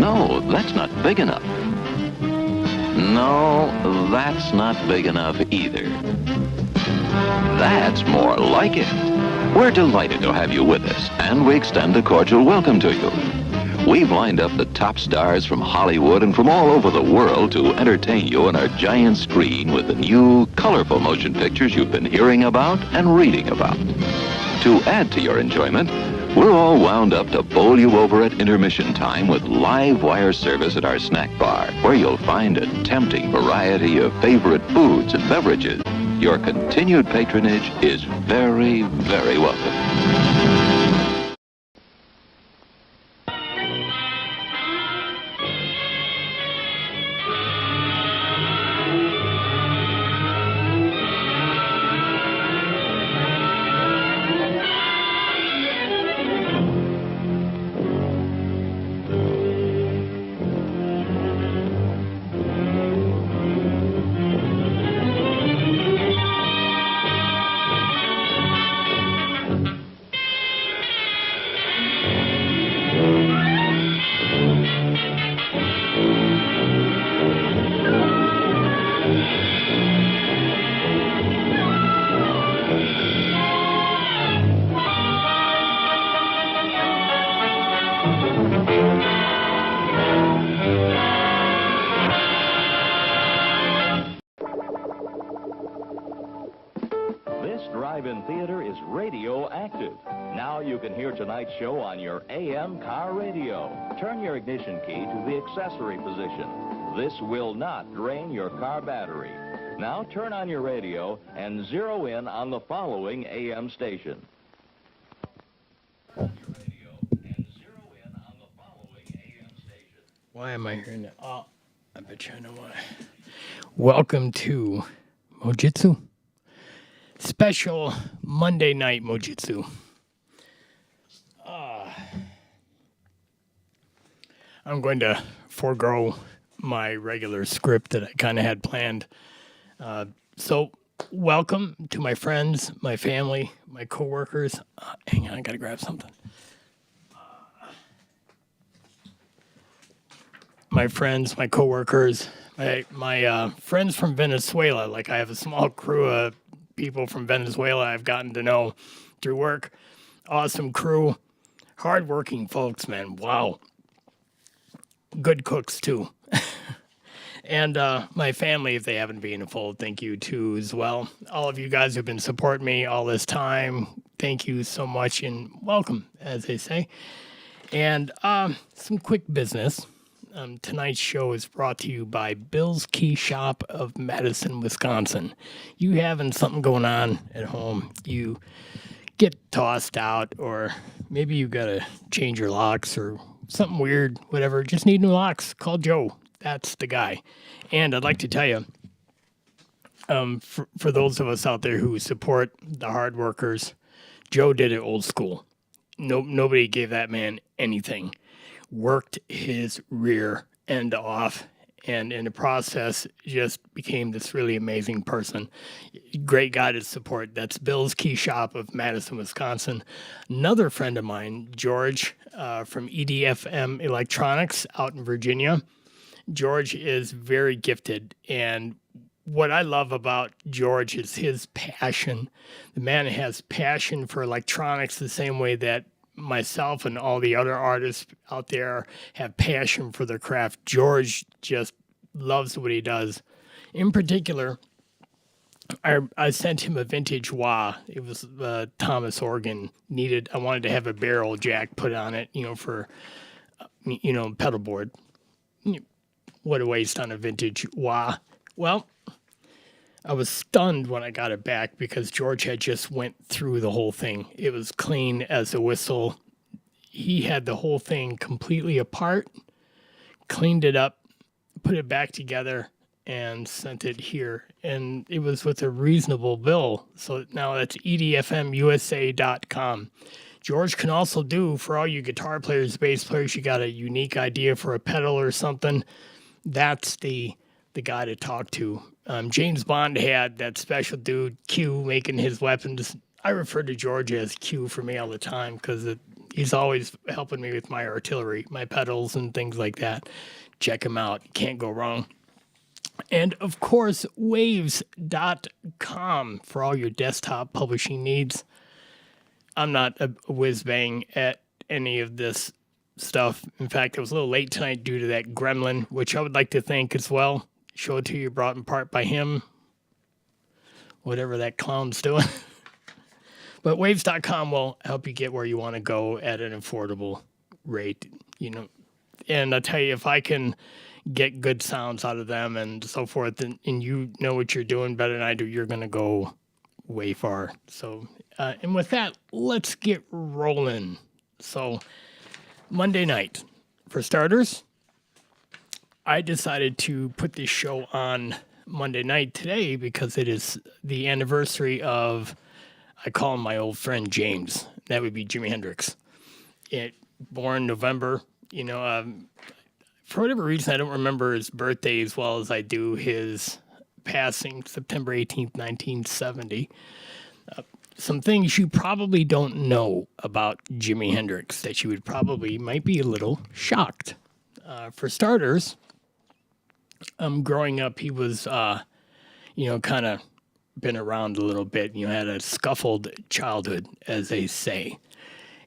No, that's not big enough. No, that's not big enough either. That's more like it. We're delighted to have you with us, and we extend a cordial welcome to you. We've lined up the top stars from Hollywood and from all over the world to entertain you on our giant screen with the new, colorful motion pictures you've been hearing about and reading about. To add to your enjoyment, we're all wound up to bowl you over at intermission time with live wire service at our snack bar, where you'll find a tempting variety of favorite foods and beverages. Your continued patronage is very, very welcome. Drive-in theater is radioactive. Now you can hear tonight's show on your AM car radio. Turn your ignition key to the accessory position. This will not drain your car battery. Now turn on your radio and zero in on the following AM station. Why am I hearing that? Oh, I bet you I know why. Welcome to MojiTzu. Special Monday night MojiTzu. I'm going to forego my regular script that I kind of had planned. So, welcome to my friends, my family, my coworkers. Hang on, I gotta grab something. My friends, my coworkers, my friends from Venezuela. Like I have a small crew of people from Venezuela I've gotten to know through work. Awesome crew, hardworking folks, man. Wow, good cooks too. And my family, if they haven't been in fold, thank you too as well. All of you guys who've been supporting me all this time, thank you so much and welcome, as they say. And some quick business. Tonight's show is brought to you by Bill's Keyshop of Madison, Wisconsin. You having something going on at home, you get tossed out, or maybe you got to change your locks or something weird, whatever, just need new locks, call Joe. That's the guy. And I'd like to tell you, for those of us out there who support the hard workers, Joe did it old school. Nobody gave that man anything. Worked his rear end off, and in the process just became this really amazing person. Great guy to support. That's Bill's Keyshop of Madison, Wisconsin. Another friend of mine, George, from EDFM Electronics out in Virginia. George is very gifted, and what I love about George is his passion. The man has passion for electronics the same way that myself and all the other artists out there have passion for their craft. George just loves what he does. In particular, I sent him a vintage wah. It was Thomas organ. I wanted to have a barrel jack put on it, for, pedal board. What a waste on a vintage wah. Well, I was stunned when I got it back because George had just went through the whole thing. It was clean as a whistle. He had the whole thing completely apart, cleaned it up, put it back together, and sent it here. And it was with a reasonable bill. So now that's edfmusa.com. George can also do, for all you guitar players, bass players, you got a unique idea for a pedal or something, that's the guy to talk to. James Bond had that special dude, Q, making his weapons. I refer to George as Q for me all the time because He's always helping me with my artillery, my pedals and things like that. Check him out. Can't go wrong. And of course, waves.com for all your desktop publishing needs. I'm not a whiz bang at any of this stuff. In fact, I was a little late tonight due to that gremlin, which I would like to thank as well. Show it to you, brought in part by him. Whatever that clown's doing. But waves.com will help you get where you want to go at an affordable rate, And I'll tell you, if I can get good sounds out of them and so forth, and you know what you're doing better than I do, you're going to go way far. So, and with that, let's get rolling. So, Monday night, for starters, I decided to put this show on Monday night today because it is the anniversary of, I call him my old friend James. That would be Jimi Hendrix. Born November, for whatever reason, I don't remember his birthday as well as I do his passing, September 18th, 1970. Some things you probably don't know about Jimi Hendrix that you might be a little shocked. For starters, growing up, he was, kind of been around a little bit. Had a scuffled childhood, as they say.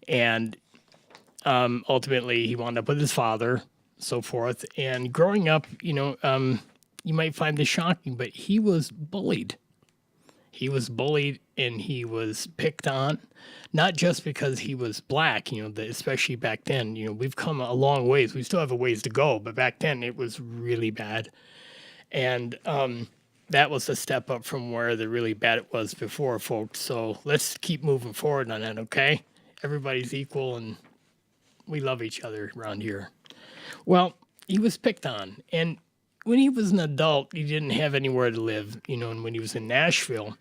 And ultimately, he wound up with his father, so forth. And growing up, you might find this shocking, but he was bullied. He was bullied and he was picked on, not just because he was black, especially back then. We've come a long ways. We still have a ways to go, but back then it was really bad. And that was a step up from where the really bad it was before, folks. So let's keep moving forward on that, okay? Everybody's equal and we love each other around here. Well, he was picked on. And when he was an adult, he didn't have anywhere to live, and when he was in Nashville,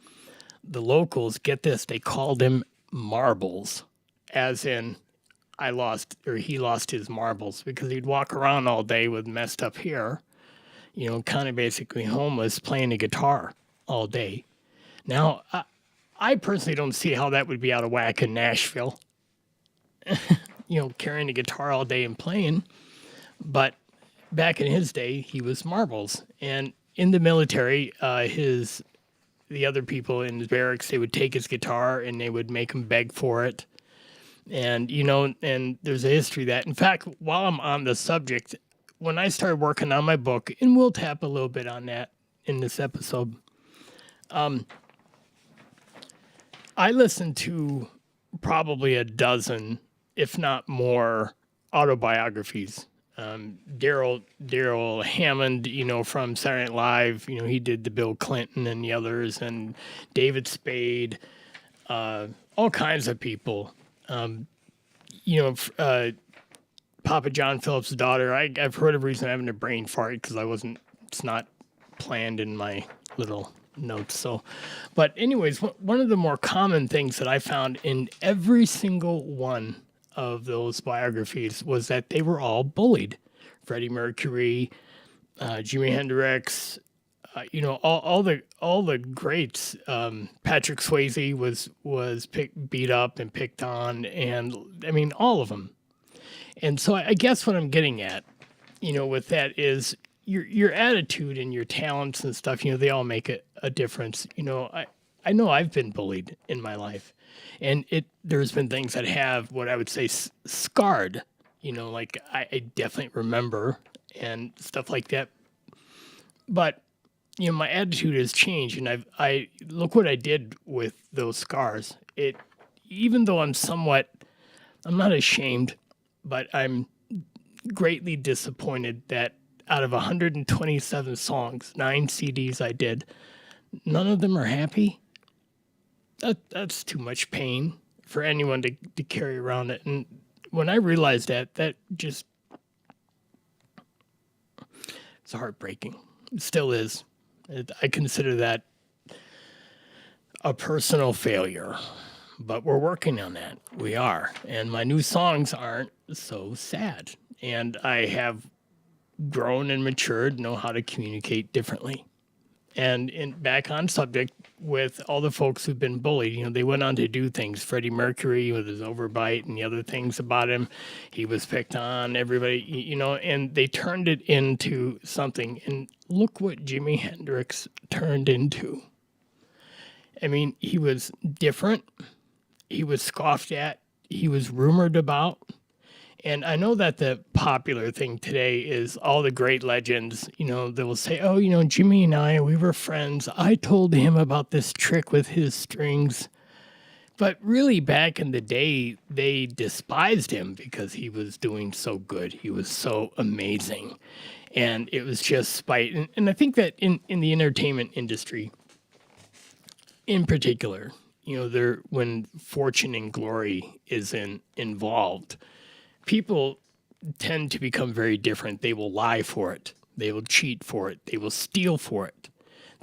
the locals, get this, they called him Marbles, as in he lost his marbles, because he'd walk around all day with messed up hair, kind of basically homeless, playing the guitar all day. Now, I personally don't see how that would be out of whack in Nashville, carrying a guitar all day and playing, but back in his day, he was Marbles. And in the military, the other people in his barracks, they would take his guitar and they would make him beg for it. And, and there's a history of that. In fact, while I'm on the subject, when I started working on my book, and we'll tap a little bit on that in this episode, I listened to probably a dozen, if not more, autobiographies. Daryl Hammond, from Saturday Night Live, he did the Bill Clinton and the others, and David Spade, all kinds of people. Papa John Phillips' daughter. I've heard of reason having a brain fart because it's not planned in my little notes. So, but anyways, one of the more common things that I found in every single one of those biographies was that they were all bullied. Freddie Mercury, Jimi Hendrix, all the greats. Patrick Swayze was beat up and picked on, and I mean all of them. And so I guess what I'm getting at, with that is your attitude and your talents and stuff. They all make a difference. I know I've been bullied in my life. And there's been things that have what I would say scarred, like I definitely remember and stuff like that. But, my attitude has changed, and I look what I did with those scars. Even though I'm not ashamed, but I'm greatly disappointed that out of 127 songs, 9 CDs I did, none of them are happy. That's too much pain for anyone to carry around it. And when I realized that just, it's heartbreaking. It still is. I consider that a personal failure. But we're working on that. We are. And my new songs aren't so sad. And I have grown and matured, know how to communicate differently. And back on subject with all the folks who've been bullied, they went on to do things. Freddie Mercury with his overbite and the other things about him. He was picked on, everybody, and they turned it into something. And look what Jimi Hendrix turned into. I mean, he was different. He was scoffed at. He was rumored about. And I know that the popular thing today is all the great legends, they will say, oh, Jimmy and I, we were friends. I told him about this trick with his strings. But really, back in the day, they despised him because he was doing so good. He was so amazing. And it was just spite. And I think that in the entertainment industry, in particular, when fortune and glory is involved, people tend to become very different. They will lie for it. They will cheat for it. They will steal for it.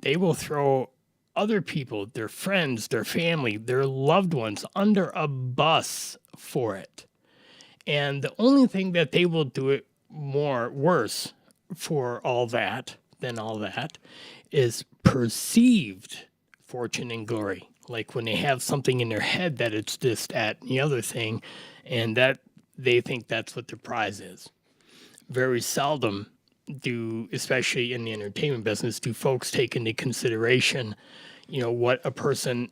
They will throw other people, their friends, their family, their loved ones under a bus for it. And the only thing that they will do it worse for all that than all that is perceived fortune and glory. Like when they have something in their head that it's this, that, and the other thing, and that they think that's what the prize is. Very seldom do, especially in the entertainment business, do folks take into consideration, what a person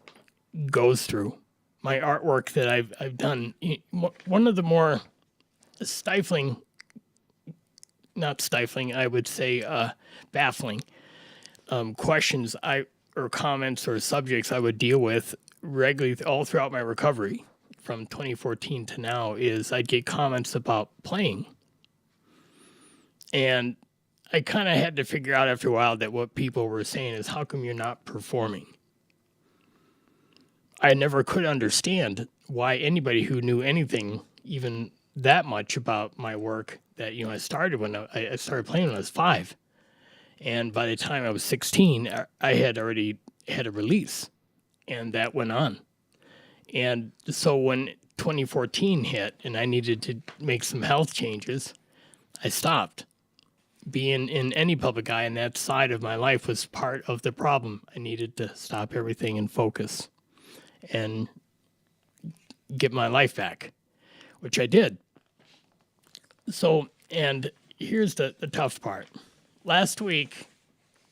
goes through. My artwork that I've done, one of the more I would say baffling questions or comments or subjects I would deal with regularly all throughout my recovery from 2014 to now is I'd get comments about playing. And I kind of had to figure out after a while that what people were saying is, how come you're not performing? I never could understand why anybody who knew anything, even that much about my work, that, I started when I started playing when I was 5. And by the time I was 16, I had already had a release, and that went on. And so when 2014 hit and I needed to make some health changes, I stopped. Being in any public eye in that side of my life was part of the problem. I needed to stop everything and focus and get my life back, which I did. So, and here's the tough part. Last week,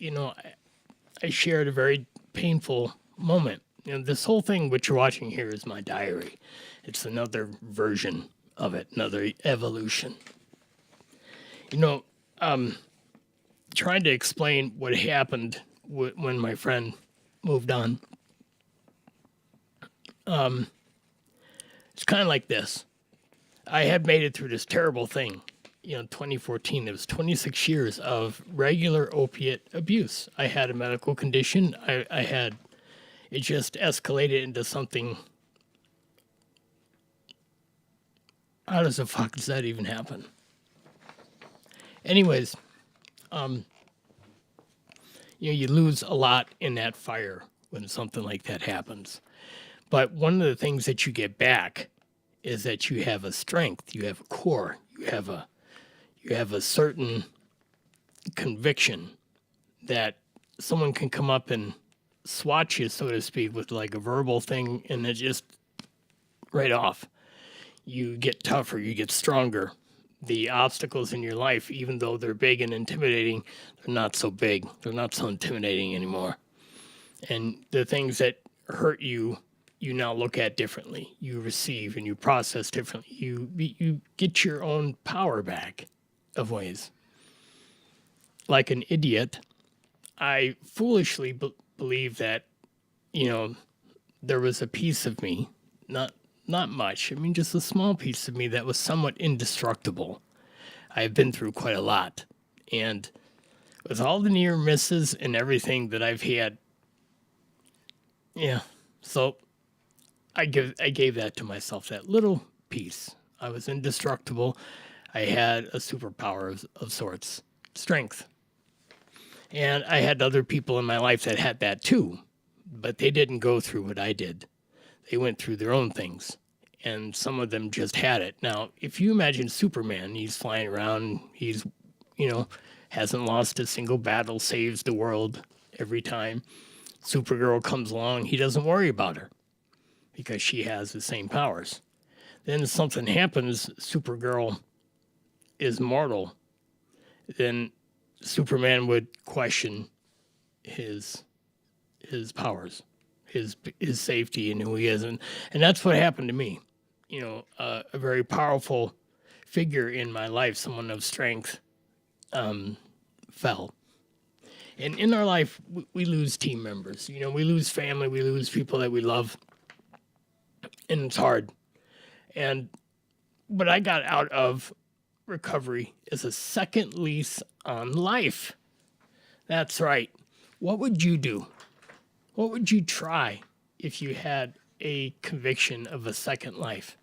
I shared a very painful moment. This whole thing, which you're watching here, is my diary. It's another version of it, another evolution. Trying to explain what happened when my friend moved on. It's kind of like this. I had made it through this terrible thing. 2014, it was 26 years of regular opiate abuse. I had a medical condition. It just escalated into something. How does the fuck does that even happen? Anyways, you lose a lot in that fire when something like that happens. But one of the things that you get back is that you have a strength, you have a core, you have a certain conviction that someone can come up and swat you, so to speak, with like a verbal thing, and it just right off. You get tougher, you get stronger. The obstacles in your life, even though they're big and intimidating, they're not so big. They're not so intimidating anymore. And the things that hurt you, you now look at differently. You receive and you process differently. You get your own power back of ways. Like an idiot, I foolishly believe that, there was a piece of me, not much. I mean, just a small piece of me that was somewhat indestructible. I've been through quite a lot. And with all the near misses and everything that I've had, so I gave that to myself, that little piece. I was indestructible. I had a superpower of sorts, strength. And I had other people in my life that had that too, but they didn't go through what I did. They went through their own things, and some of them just had it. Now, if you imagine Superman, he's flying around, he's, hasn't lost a single battle, saves the world, Every time Supergirl comes along, he doesn't worry about her because she has the same powers. Then something happens, Supergirl is mortal. Then Superman would question his powers, his safety, and who he is, and that's what happened to me. A very powerful figure in my life, someone of strength, fell. And in our life, we lose team members. We lose family, we lose people that we love, and it's hard. And what I got out of recovery is a second lease on life. That's right. What would you do? What would you try if you had a conviction of a second life?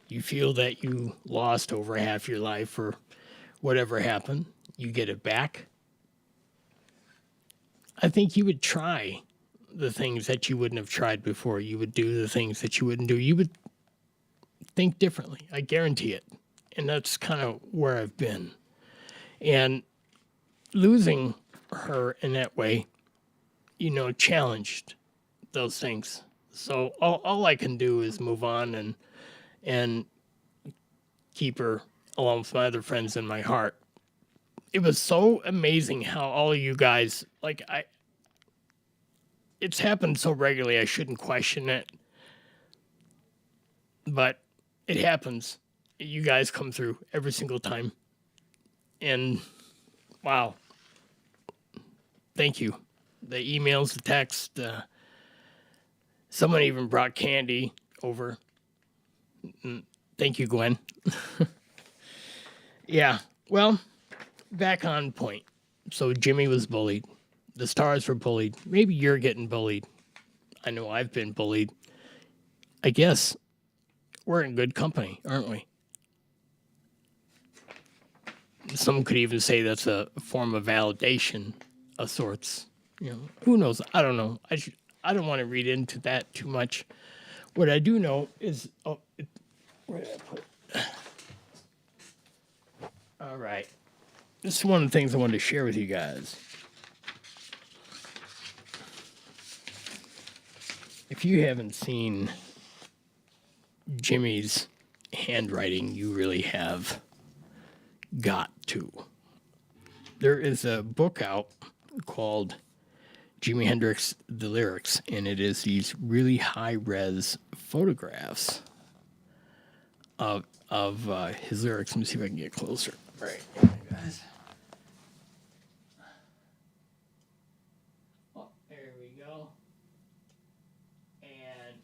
You feel that you lost over half your life or whatever happened. You get it back. I think you would try the things that you wouldn't have tried before. You would do the things that you wouldn't do. You would think differently. I guarantee it. And that's kind of where I've been. And losing her in that way, challenged those things. So all I can do is move on and keep her along with my other friends in my heart. It was so amazing how all of you guys, it's happened so regularly I shouldn't question it. But it happens. You guys come through every single time. And wow. Thank you. The emails, the text, someone even brought candy over. Thank you, Gwen. Yeah, well, back on point. So Jimmy was bullied. The stars were bullied. Maybe you're getting bullied. I know I've been bullied. I guess we're in good company, aren't we? Some could even say that's a form of validation of sorts. Who knows? I don't know. I don't want to read into that too much. What I do know is, where did I put it? All right. This is one of the things I wanted to share with you guys. If you haven't seen Jimmy's handwriting, you really have got to. There is a book out called Jimi Hendrix, the Lyrics, and it is these really high-res photographs of his lyrics. Let me see if I can get closer. Right, guys. Oh, there we go. And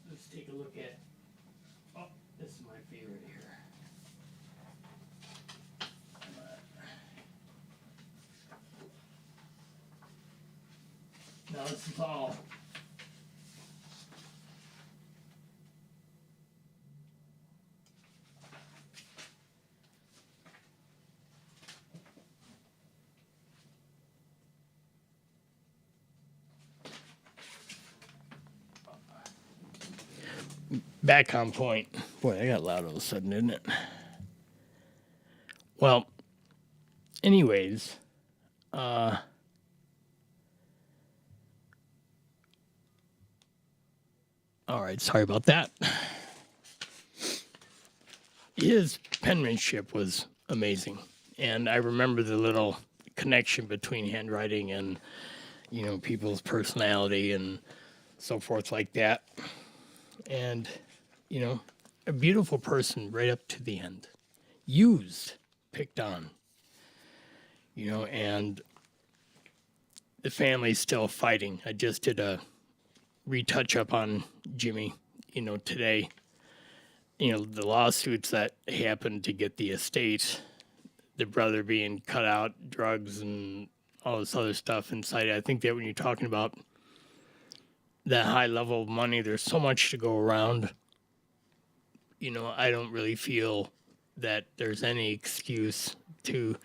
let's take a look at. Oh, this is my favorite here. Now this is all. Back on point. Boy, that got loud all of a sudden, didn't it? Well, anyways, all right, sorry about that. His penmanship was amazing. And I remember the little connection between handwriting and, people's personality and so forth like that. And, a beautiful person right up to the end. Used, picked on, and the family's still fighting. I just did a retouch up on Jimmy, today. The lawsuits that happened to get the estate, the brother being cut out, drugs and all this other stuff inside. I think that when you're talking about that high level of money, there's so much to go around. I don't really feel that there's any excuse to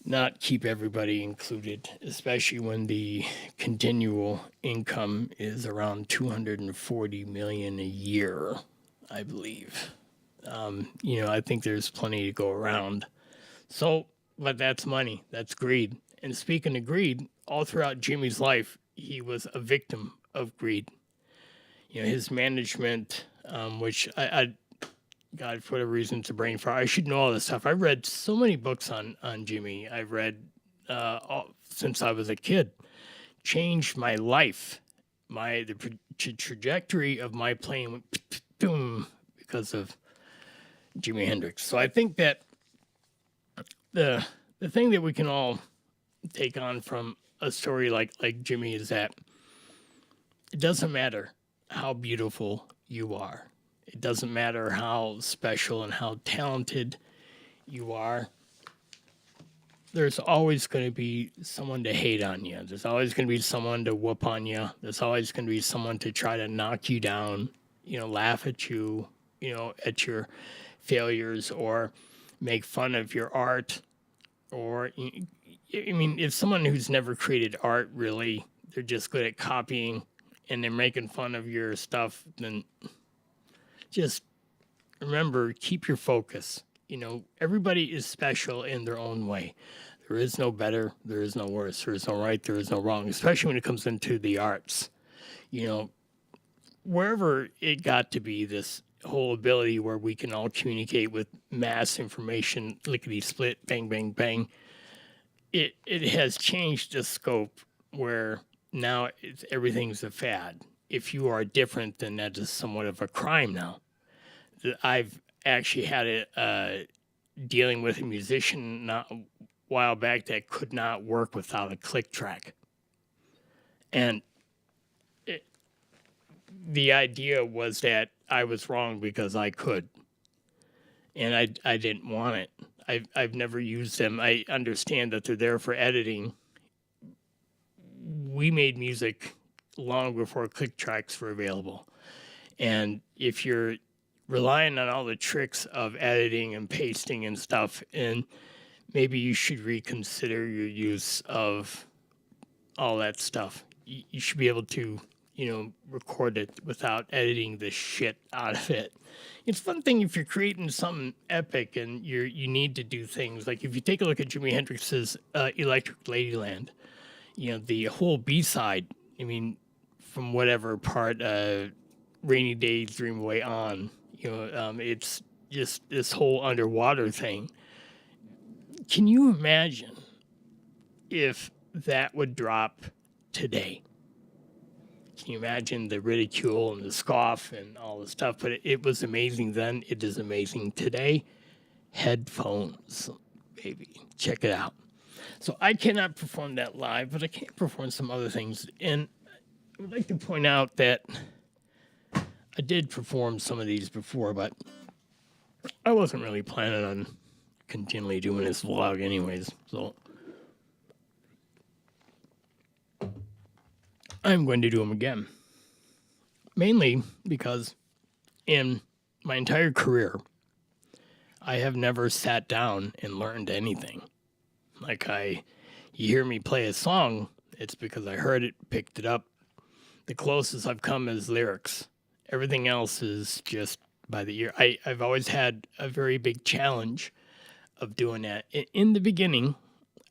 not keep everybody included, especially when the continual income is around $240 million a year, I believe. I think there's plenty to go around. So, but that's money. That's greed. And speaking of greed, all throughout Jimmy's life, he was a victim of greed. His management, which I God, for whatever reason, it's a brain fart. I should know all this stuff. I've read so many books on Jimmy. I've read since I was a kid. Changed my life. The trajectory of my playing went boom because of Jimi Hendrix. So I think that the thing that we can all take on from a story like Jimmy is that it doesn't matter how beautiful you are. It doesn't matter how special and how talented you are. There's always going to be someone to hate on you. There's always going to be someone to whoop on you. There's always going to be someone to try to knock you down, laugh at you, at your failures or make fun of your art. Or, if someone who's never created art really, they're just good at copying and they're making fun of your stuff, then just remember, keep your focus. Everybody is special in their own way. There is no better, there is no worse, there is no right, there is no wrong, especially when it comes into the arts. Wherever it got to be this whole ability where we can all communicate with mass information, lickety-split, bang, bang, bang, it has changed the scope where now everything's a fad. If you are different, then that is somewhat of a crime now. I've actually had it dealing with a musician not a while back that could not work without a click track. And the idea was that I was wrong because I could. And I didn't want it. I've never used them. I understand that they're there for editing. We made music long before click tracks were available. And if you're relying on all the tricks of editing and pasting and stuff, and maybe you should reconsider your use of all that stuff. You should be able to, record it without editing the shit out of it. It's one thing if you're creating something epic and you need to do things. Like if you take a look at Jimi Hendrix's Electric Ladyland, the whole B-side, from whatever part, Rainy Days, Dream Away on, it's just this whole underwater thing. Can you imagine if that would drop today? Can you imagine the ridicule and the scoff and all the stuff? But it was amazing then. It is amazing today. Headphones, baby. Check it out. So I cannot perform that live, but I can perform some other things. And I would like to point out that I did perform some of these before, but I wasn't really planning on continually doing this vlog anyways. So I'm going to do them again. Mainly because in my entire career, I have never sat down and learned anything. You hear me play a song, it's because I heard it, picked it up. The closest I've come is lyrics. Everything else is just by the ear. I've always had a very big challenge of doing that. In the beginning,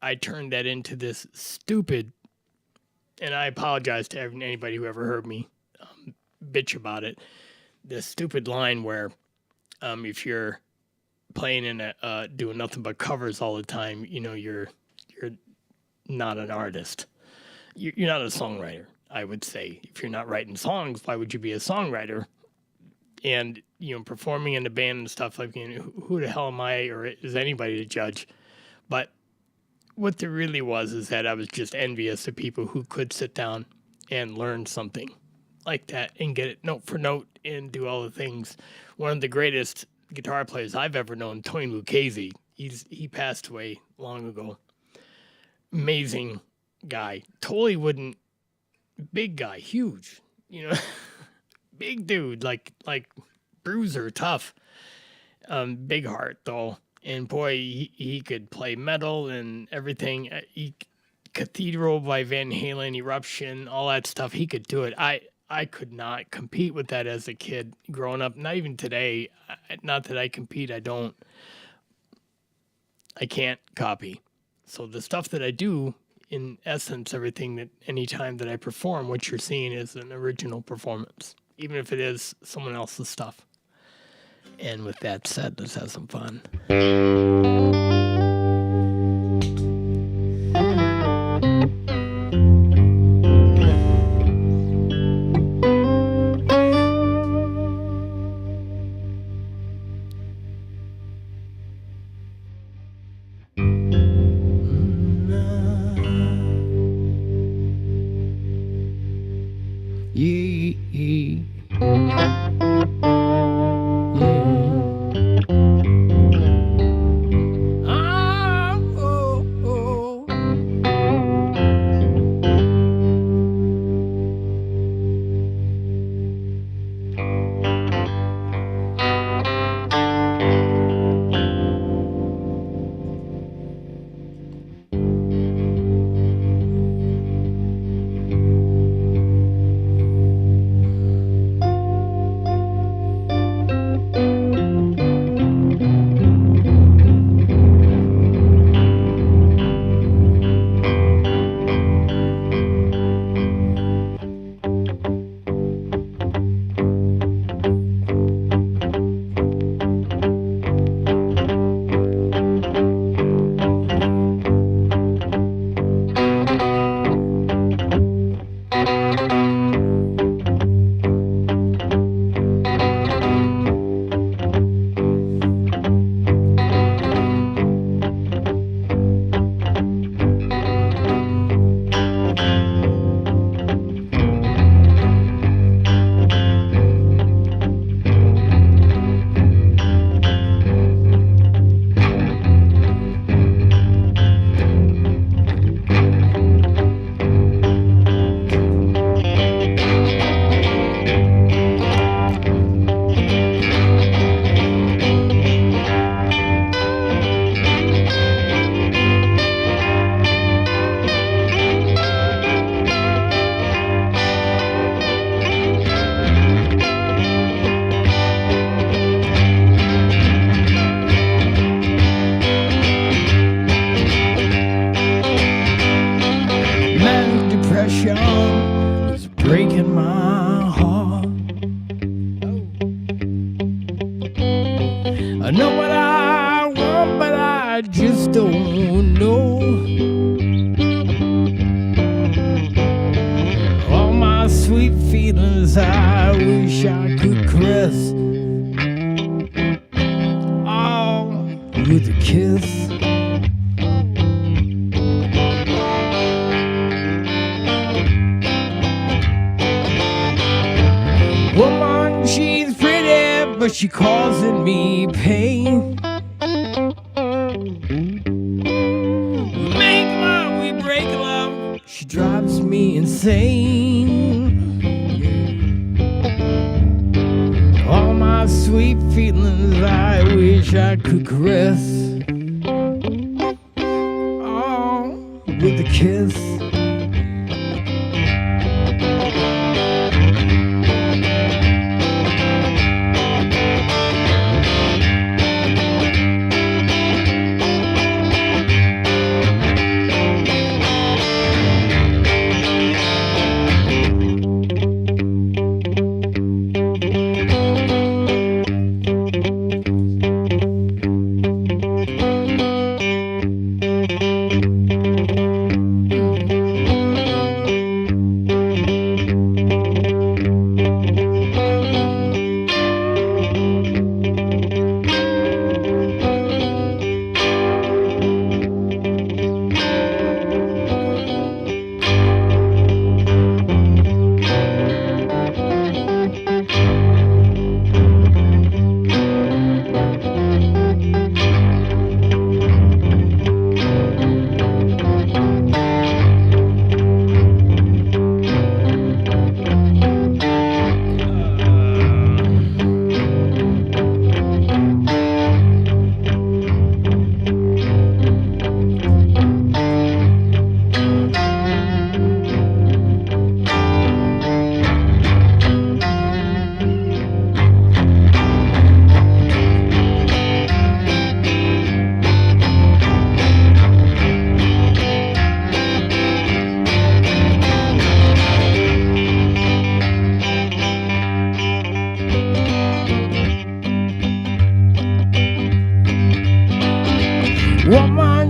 I turned that into this stupid, and I apologize to anybody who ever heard me bitch about it, this stupid line where if you're playing in doing nothing but covers all the time, you're not an artist. You're not a songwriter, I would say. If you're not writing songs, why would you be a songwriter? And, performing in a band and stuff, who the hell am I or is anybody to judge? But what there really was is that I was just envious of people who could sit down and learn something like that and get it note for note and do all the things. One of the greatest guitar players I've ever known, Tony Lucchese, he passed away long ago. Amazing guy. Totally wouldn't, big guy, huge, big dude, like bruiser, tough, big heart though. And boy, he could play metal and everything. Cathedral by Van Halen, Eruption, all that stuff. He could do it. I could not compete with that as a kid growing up. Not even today. Not that I compete. I can't copy. So the stuff that I do in essence, everything that any time that I perform, what you're seeing is an original performance, even if it is someone else's stuff. And with that said, let's have some fun. She causing me pain. Make love, we break love. She drives me insane. All my sweet feelings I wish I could caress. Oh, with a kiss.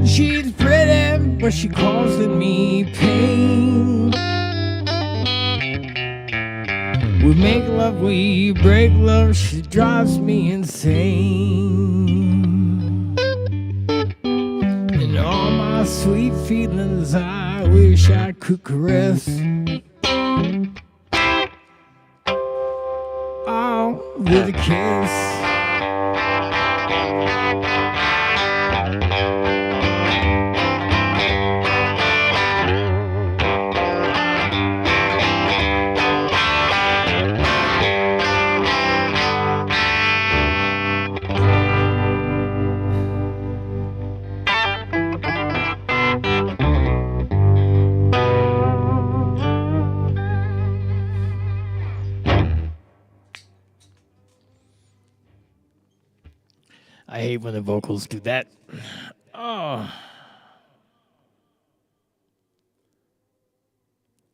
She's pretty, but she causing me pain. We make love, we break love, she drives me insane. And all my sweet feelings I wish I could caress. Oh, with a kiss. I hate when the vocals do that. Oh.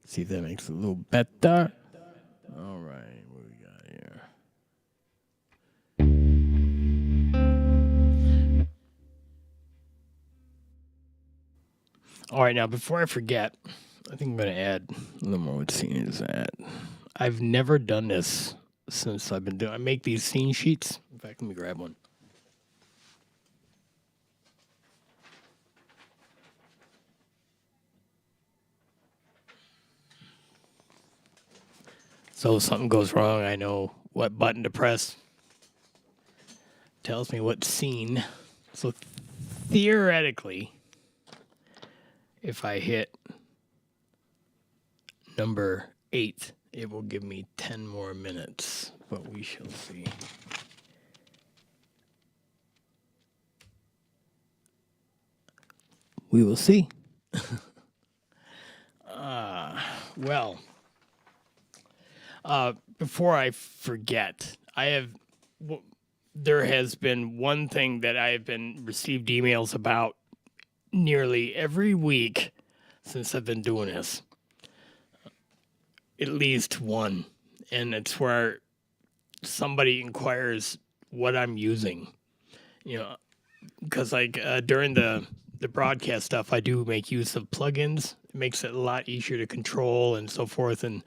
See if that makes it a little better. All right, what we got here? All right, now before I forget, I think I'm going to add a little more what scene is that. I've never done this since I've been doing. I make these scene sheets. In fact, let me grab one. So if something goes wrong, I know what button to press. Tells me what scene. So theoretically, if I hit number 8, it will give me 10 more minutes, but we shall see. We will see. Before I forget, there has been one thing that I have been received emails about nearly every week since I've been doing this. At least one. And it's where somebody inquires what I'm using. You know, because during the broadcast stuff, I do make use of plugins. It makes it a lot easier to control and so forth. And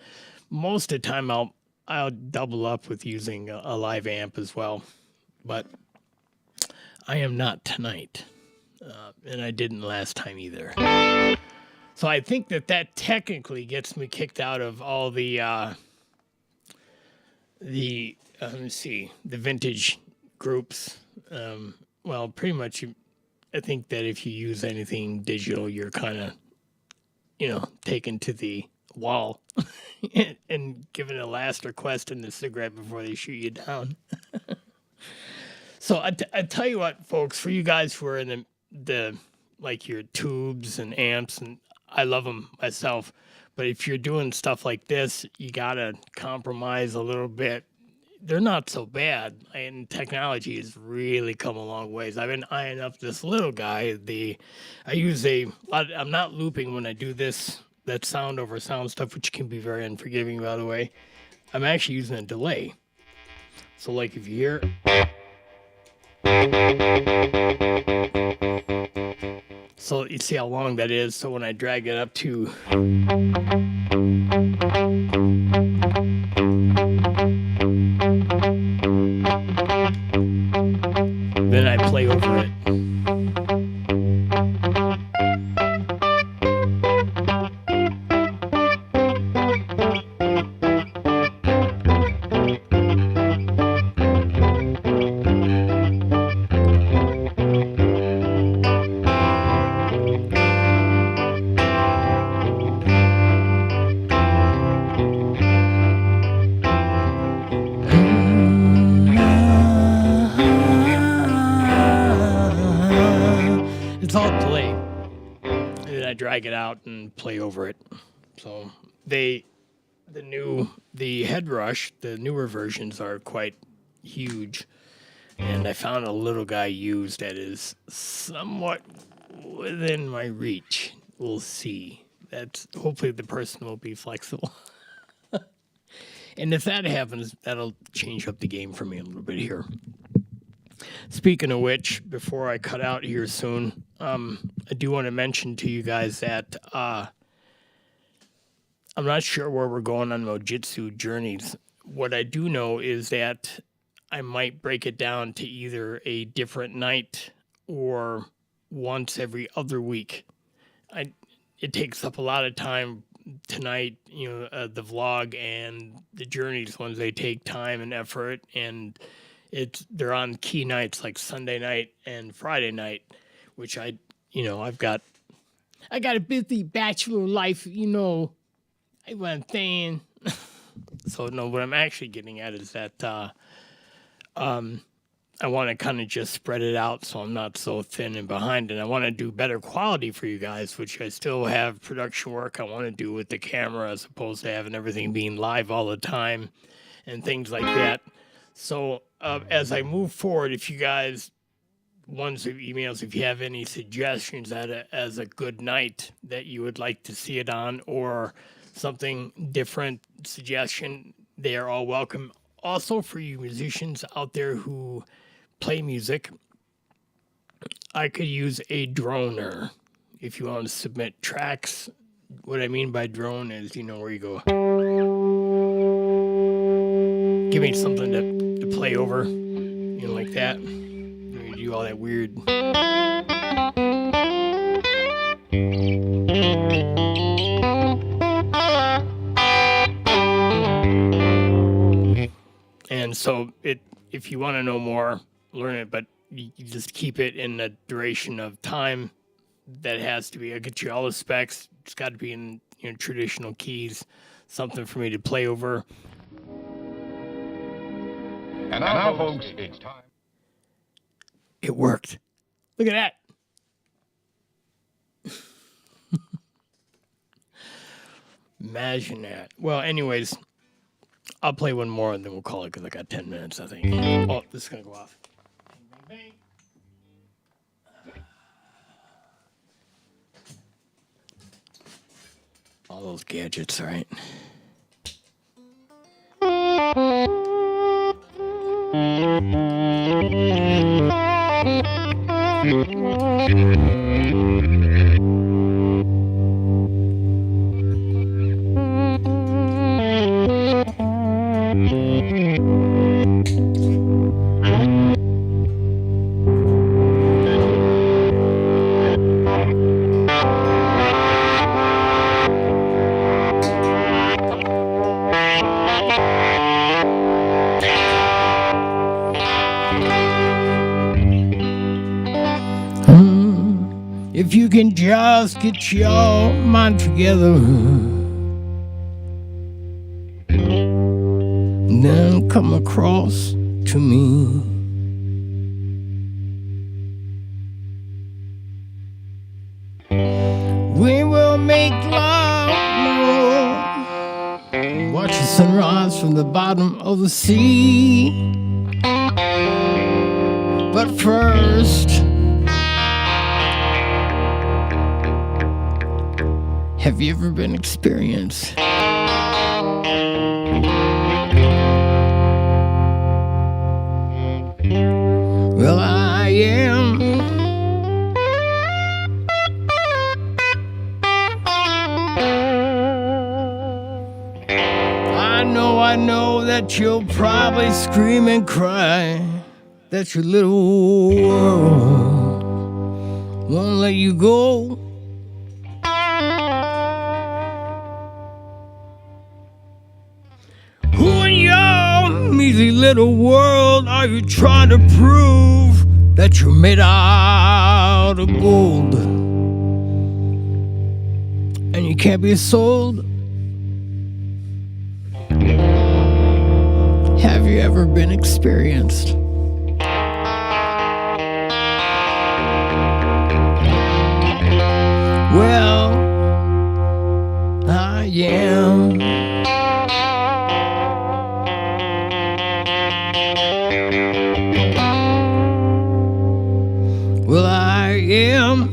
most of the time, I'll double up with using a live amp as well. But I am not tonight. And I didn't last time either. So I think that technically gets me kicked out of all the let me see, the vintage groups. Well, pretty much, I think that if you use anything digital, you're kind of, taken to the wall and given a last request in the cigarette before they shoot you down. So I tell you what, folks, for you guys who are in the like your tubes and amps, and I love them myself, but if you're doing stuff like this, you gotta compromise a little bit. They're not so bad, and technology has really come a long ways. I've been eyeing up this little guy. I use I'm not looping when I do that sound over sound stuff, which can be very unforgiving, by the way. I'm actually using a delay. So like if you hear, so you see how long that is. So when I drag it up to, then I play over it. It's all delay. And then I drag it out and play over it. So the head rush, the newer versions are quite huge. And I found a little guy used that is somewhat within my reach. We'll see. Hopefully the person will be flexible. And if that happens, that'll change up the game for me a little bit here. Speaking of which, before I cut out here soon, I do want to mention to you guys that I'm not sure where we're going on MojiTzu journeys. What I do know is that I might break it down to either a different night or once every other week. It takes up a lot of time tonight, the vlog and the journeys ones, they take time and effort, and they're on key nights like Sunday night and Friday night, which I got a busy bachelor life, I want saying. So no, what I'm actually getting at is that I want to kind of just spread it out so I'm not so thin and behind, and I want to do better quality for you guys, which I still have production work I want to do with the camera as opposed to having everything being live all the time and things like that. So as I move forward, if you guys, ones of emails, if you have any suggestions as a good night that you would like to see it on, or something different suggestion, they are all welcome. Also, for you musicians out there who play music, I could use a droner if you want to submit tracks. What I mean by drone is, where you go, give me something to play over, like that. You do all that weird. And so if you want to know more, learn it, but you just keep it in the duration of time that has to be. I get you all the specs. It's got to be in traditional keys, something for me to play over. And now, folks, it's time. It worked. Look at that. Imagine that. Well, anyways, I'll play one more and then we'll call it because I got 10 minutes, I think. Oh, this is going to go off. Bang, bang, bang. All those gadgets, right? If you can just get your mind together, then come across to me. We will make love, watch the sunrise from the bottom of the sea. But first, have you ever been experienced? Well, I am. I know that you'll probably scream and cry that your little world won't let you go. Who in your measly little world are you trying to prove that you're made out of gold and you can't be sold? Have you ever been experienced? Well, I am. Well, I am.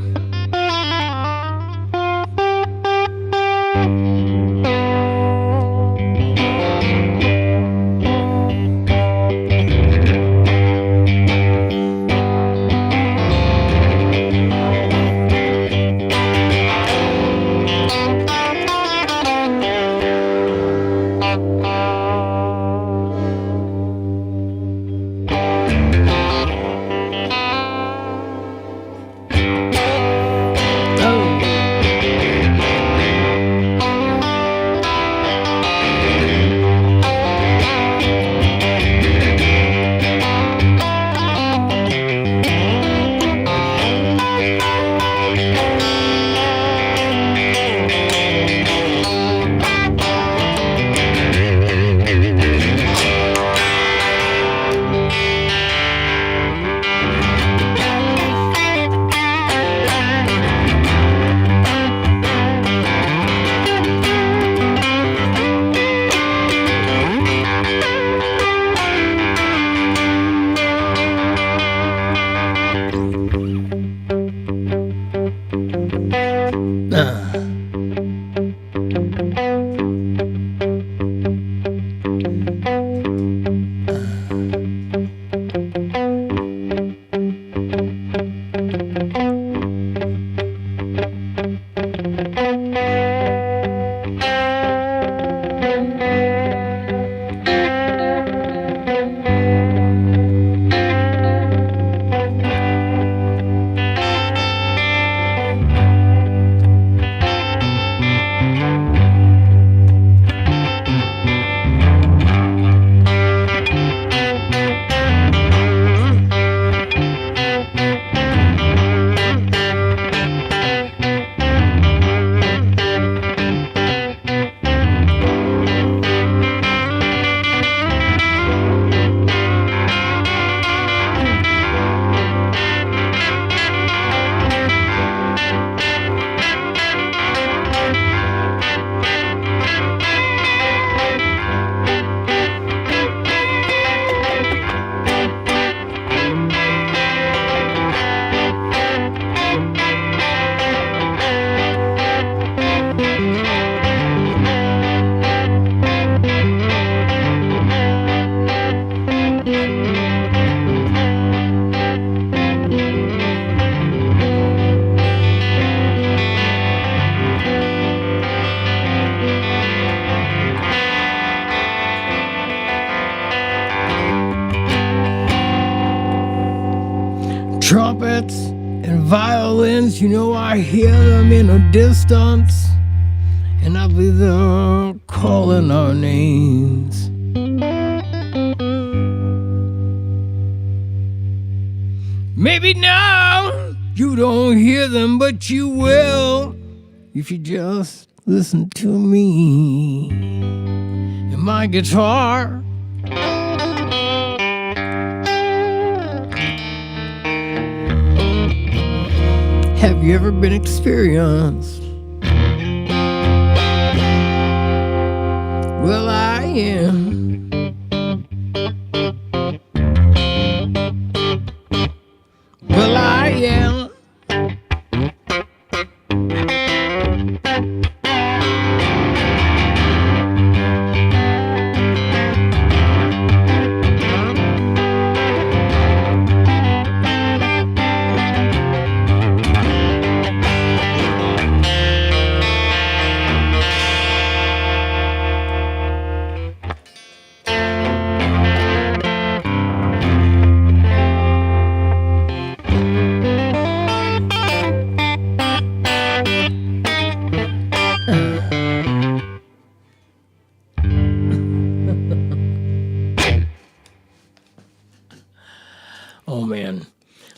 Trumpets and violins, you know I hear them in the distance, and I believe they're calling our names. Maybe now you don't hear them, but you will if you just listen to me and my guitar. Have you ever been experienced? Well, I am. Well, I am. Oh, man.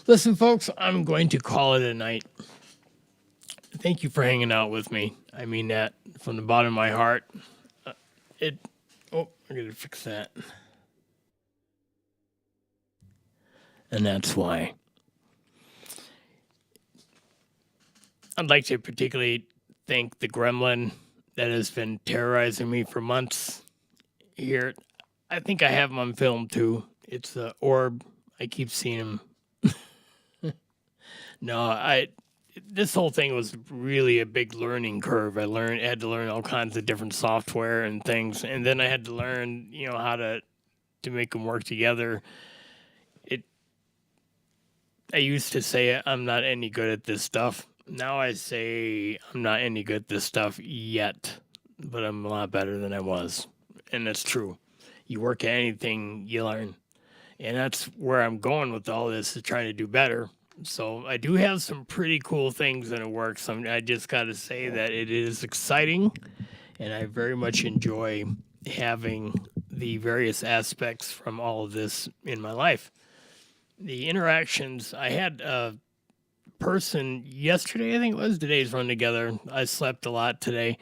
Listen, folks, I'm going to call it a night. Thank you for hanging out with me. I mean that from the bottom of my heart. Oh, I gotta fix that. And that's why. I'd like to particularly thank the gremlin that has been terrorizing me for months here. I think I have him on film, too. It's the orb. I keep seeing him. This whole thing was really a big learning curve. I had to learn all kinds of different software and things, and then I had to learn, how to make them work together. I used to say I'm not any good at this stuff. Now I say I'm not any good at this stuff yet, but I'm a lot better than I was, and that's true. You work at anything, you learn. And that's where I'm going with all this, is trying to do better. So I do have some pretty cool things in the works. I just got to say that it is exciting, and I very much enjoy having the various aspects from all of this in my life. The interactions, I had a person yesterday, I think it was, today's run together. I slept a lot today.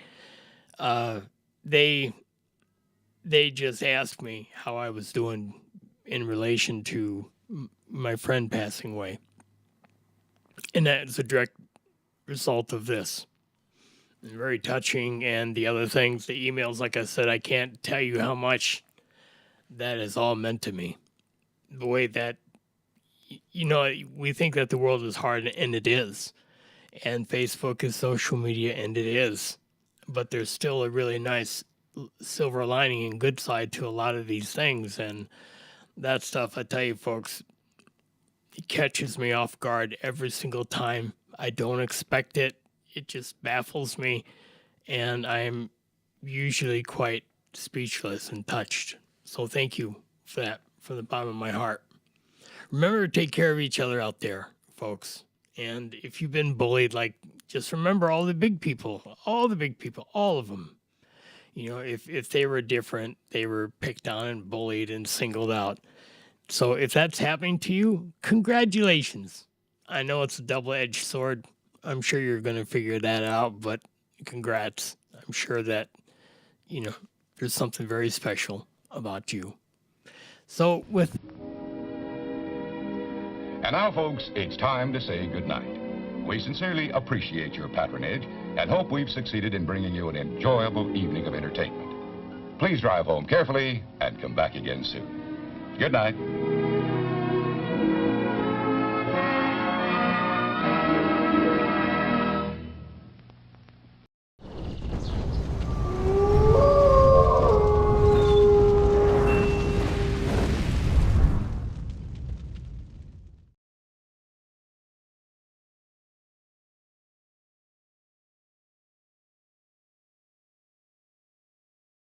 They just asked me how I was doing in relation to my friend passing away. And that is a direct result of this. And very touching, and the other things, the emails, like I said, I can't tell you how much that is all meant to me. The way that, we think that the world is hard, and it is. and Facebook is social media, and it is. But there's still a really nice silver lining and good side to a lot of these things. And that stuff, I tell you, folks, it catches me off guard every single time. I don't expect it. It just baffles me. And I'm usually quite speechless and touched. So thank you for that from the bottom of my heart. Remember to take care of each other out there, folks. And if you've been bullied, like, just remember all the big people, all of them. You know, if they were different, they were picked on and bullied and singled out. So if that's happening to you, congratulations. I know it's a double-edged sword. I'm sure you're going to figure that out, but congrats. I'm sure that, you know, there's something very special about you. So with... And now, folks, it's time to say goodnight. We sincerely appreciate your patronage and hope we've succeeded in bringing you an enjoyable evening of entertainment. Please drive home carefully and come back again soon. Good night.